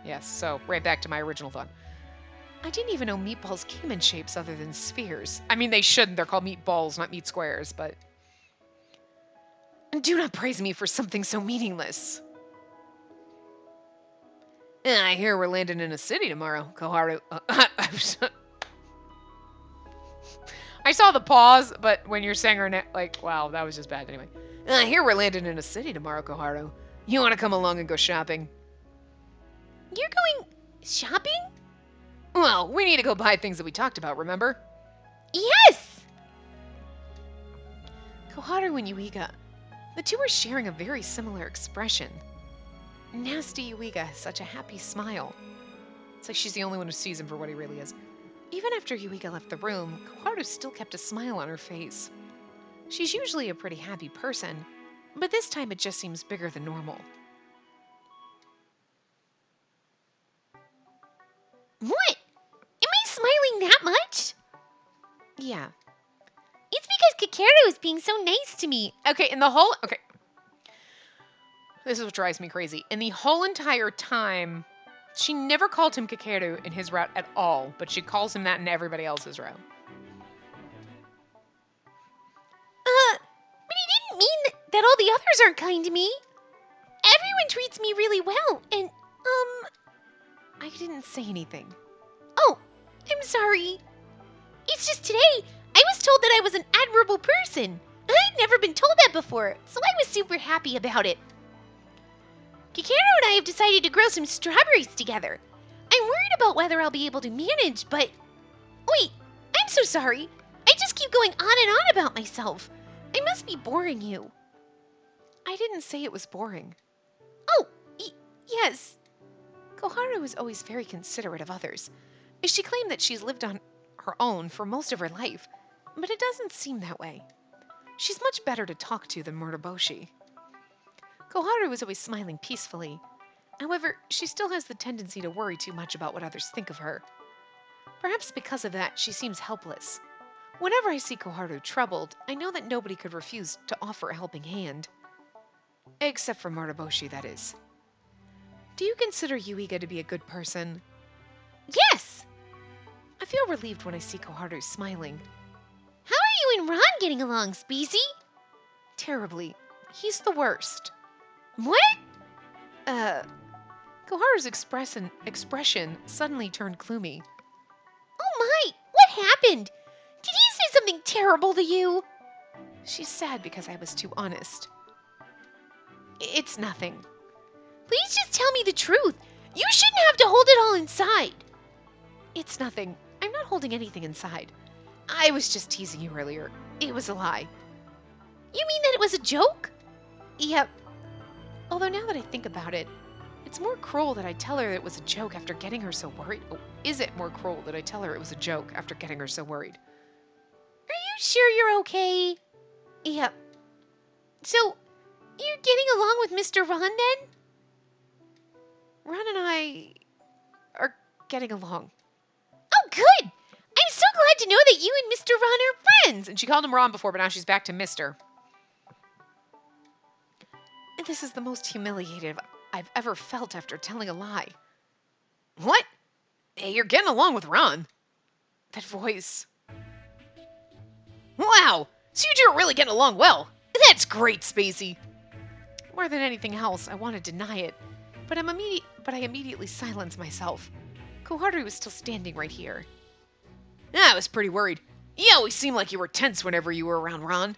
Yes, so right back to my original thought. I didn't even know meatballs came in shapes other than spheres. I mean, they shouldn't. They're called meatballs, not meat squares, but... Do not praise me for something so meaningless. I hear we're landing in a city tomorrow, Koharu. I saw the pause, but when you're saying her name, like, wow, that was just bad anyway. I hear we're landing in a city tomorrow, Koharu. You want to come along and go shopping? You're going shopping? Well, we need to go buy things that we talked about, remember? Yes! Koharu and Yuiga, the two are sharing a very similar expression. Nasty Yuiga has such a happy smile. It's like she's the only one who sees him for what he really is. Even after Yuiga left the room, Koharu still kept a smile on her face. She's usually a pretty happy person, but this time it just seems bigger than normal. What? Am I smiling that much? Yeah. It's because Kakeru is being so nice to me. Okay, okay. This is what drives me crazy. In the whole entire time, she never called him Kakeru in his route at all, but she calls him that in everybody else's route. But he didn't mean that all the others aren't kind to me. Everyone treats me really well, and, I didn't say anything. oh, I'm sorry. It's just today, I was told that I was an admirable person. I'd never been told that before, so I was super happy about it. Kikaru and I have decided to grow some strawberries together. I'm worried about whether I'll be able to manage, but... Wait, I'm so sorry. I just keep going on and on about myself. I must be boring you. I didn't say it was boring. Oh, yes. Koharu is always very considerate of others. She claimed that she's lived on her own for most of her life, but it doesn't seem that way. She's much better to talk to than Murdoboshi. Koharu is always smiling peacefully. However, she still has the tendency to worry too much about what others think of her. Perhaps because of that, she seems helpless. Whenever I see Koharu troubled, I know that nobody could refuse to offer a helping hand. Except for Murdoboshi, that is. Do you consider Yuiga to be a good person? Yes! I feel relieved when I see Koharu smiling. How are you and Ron getting along, Spacey? Terribly. He's the worst. What? Koharu's expression suddenly turned gloomy. Oh my, what happened? Did he say something terrible to you? She's sad because I was too honest. It's nothing. Please just tell me the truth. You shouldn't have to hold it all inside. It's nothing. I'm not holding anything inside. I was just teasing you earlier. It was a lie. You mean that it was a joke? Yep. Although now that I think about it, it's more cruel that I tell her it was a joke after getting her so worried. Oh, is it more cruel that I tell her it was a joke after getting her so worried? Are you sure you're okay? Yep. So, you're getting along with Mr. Ron then? Ron and I are getting along. Oh, good! I'm so glad to know that you and Mr. Ron are friends! And she called him Ron before, but now she's back to Mr. And this is the most humiliated I've ever felt after telling a lie. What? Hey, you're getting along with Ron. That voice. Wow! So you two are really getting along well. That's great, Spacey. More than anything else, I want to deny it, but I immediately silence myself. Koharu was still standing right here. I was pretty worried. You always seemed like you were tense whenever you were around Ron.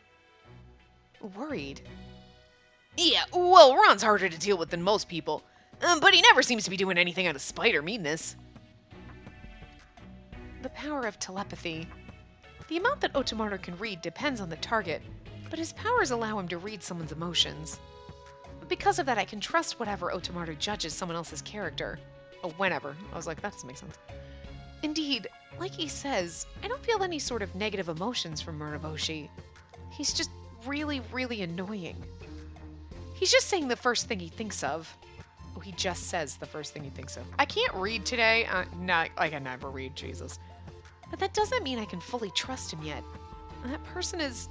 Worried? Yeah, well, Ron's harder to deal with than most people, but he never seems to be doing anything out of spite or meanness. The power of telepathy. The amount that Otomaru can read depends on the target, but his powers allow him to read someone's emotions. Because of that, I can trust whatever Otomaru judges someone else's character. Oh, whenever. I was like, that doesn't make sense. Indeed, like he says, I don't feel any sort of negative emotions from Murdoboshi. He's just really, really annoying. He's just saying the first thing he thinks of. Oh, he just says the first thing he thinks of. I can't read today. No, I can never read, Jesus. But that doesn't mean I can fully trust him yet. That person is...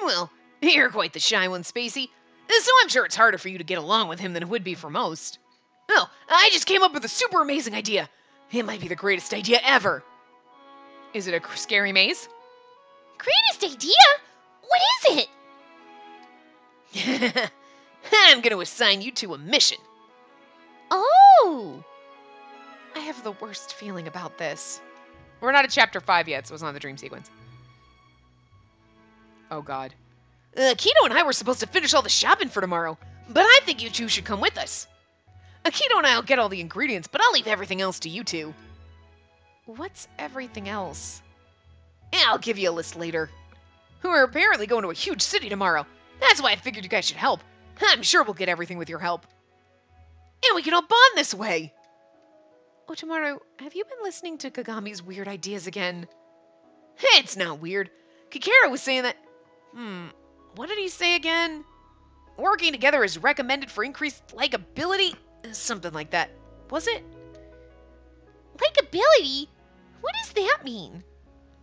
Well, you're quite the shy one, Spacey. So I'm sure it's harder for you to get along with him than it would be for most. Oh, I just came up with a super amazing idea. It might be the greatest idea ever. Is it a scary maze? Greatest idea? What is it? I'm going to assign you to a mission. Oh! I have the worst feeling about this. We're not at chapter 5 yet, so it's not the dream sequence. Oh, God. Keto and I were supposed to finish all the shopping for tomorrow, but I think you two should come with us. Keto and I will get all the ingredients, but I'll leave everything else to you two. What's everything else? I'll give you a list later. We're apparently going to a huge city tomorrow. That's why I figured you guys should help. I'm sure we'll get everything with your help. And we can all bond this way. Otomaru, have you been listening to Kagami's weird ideas again? It's not weird. Kikera was saying that... What did he say again? Working together is recommended for increased likability? Something like that. Was it? Likability? What does that mean?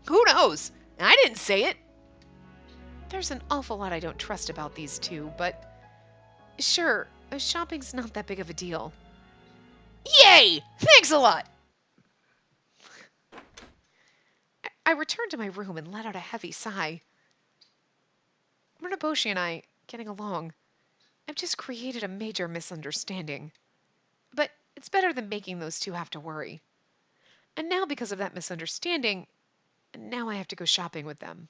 Who knows? I didn't say it. There's an awful lot I don't trust about these two, but sure, shopping's not that big of a deal. Yay! Thanks a lot! I returned to my room and let out a heavy sigh. Murnaboshi and I, getting along, I've just created a major misunderstanding. But it's better than making those two have to worry. And now, because of that misunderstanding, now I have to go shopping with them.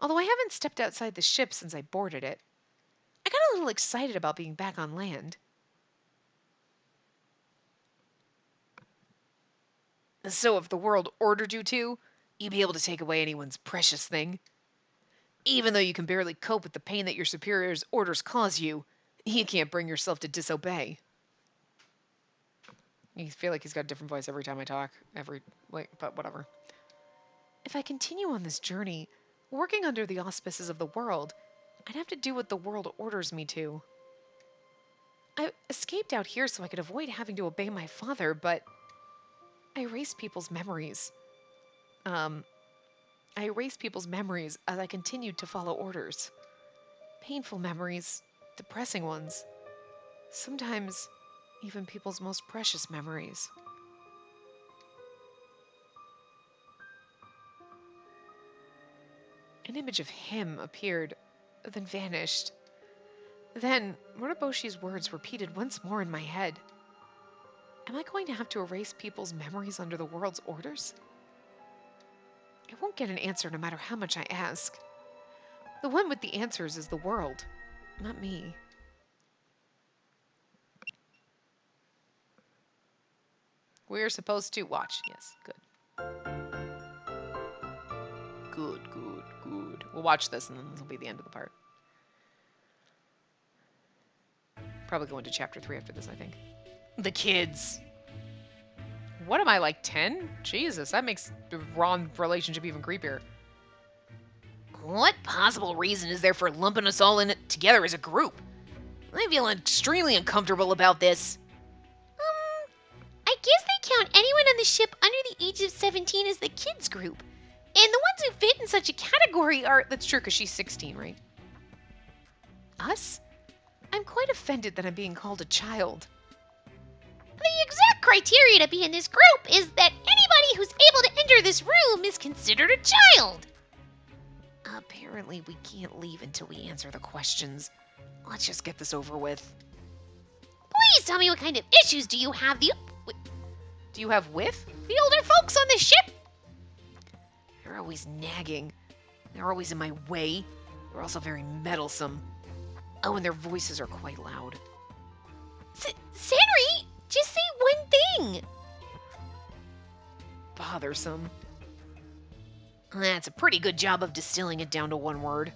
Although I haven't stepped outside the ship since I boarded it, I got a little excited about being back on land. So if the world ordered you to, you'd be able to take away anyone's precious thing. Even though you can barely cope with the pain that your superior's orders cause you, you can't bring yourself to disobey. I feel like he's got a different voice every time I talk. But whatever. If I continue on this journey, working under the auspices of the world, I'd have to do what the world orders me to. I escaped out here so I could avoid having to obey my father, but I erased people's memories. I erased people's memories as I continued to follow orders. Painful memories, depressing ones. Sometimes, even people's most precious memories. An image of him appeared, then vanished. Then, Muraboshi's words repeated once more in my head. Am I going to have to erase people's memories under the world's orders? I won't get an answer no matter how much I ask. The one with the answers is the world, not me. We're supposed to watch. Yes, good. Good. We'll watch this and then this will be the end of the part. Probably go into chapter 3 after this, I think. The kids. What am I, like 10? Jesus, that makes the Ron relationship even creepier. What possible reason is there for lumping us all in together as a group? I feel extremely uncomfortable about this. I guess they count anyone on the ship under the age of 17 as the kids group. And the ones who fit in such a category are... That's true, because she's 16, right? Us? I'm quite offended that I'm being called a child. The exact criteria to be in this group is that anybody who's able to enter this room is considered a child. Apparently, we can't leave until we answer the questions. Let's just get this over with. Please tell me, what kind of issues do you have? Do you have with? The older folks on this ship? They're always nagging. They're always in my way. They're also very meddlesome. Oh, and their voices are quite loud. Senri, just say one thing. Bothersome. That's a pretty good job of distilling it down to one word.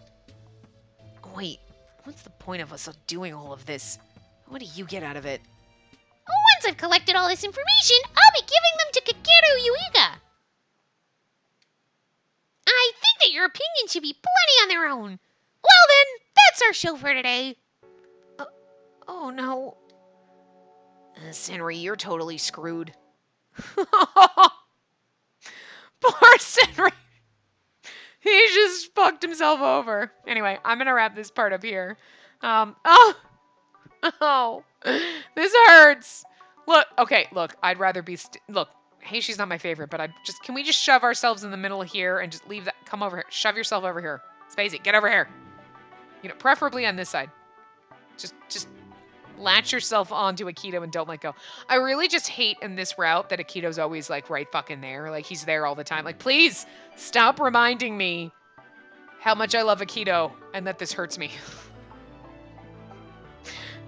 Wait, what's the point of us doing all of this? What do you get out of it? Once I've collected all this information, I'll be giving them to Kakeru Yuiga. I think that your opinion should be plenty on their own. Well then, that's our show for today. Oh no. Senri, you're totally screwed. Poor Senri. He just fucked himself over. Anyway, I'm gonna wrap this part up here. This hurts. Look, I'd rather be, look, hey, she's not my favorite, but can we just shove ourselves in the middle here and just leave that, come over here, shove yourself over here. Spacey, get over here. You know, preferably on this side. Just latch yourself onto Akito and don't let go. I really just hate in this route that Akito's always like right fucking there. Like he's there all the time. Like, please stop reminding me how much I love Akito and that this hurts me.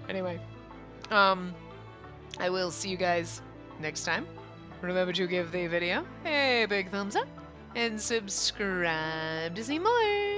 Anyway, I will see you guys next time. Remember to give the video a big thumbs up and subscribe to see more.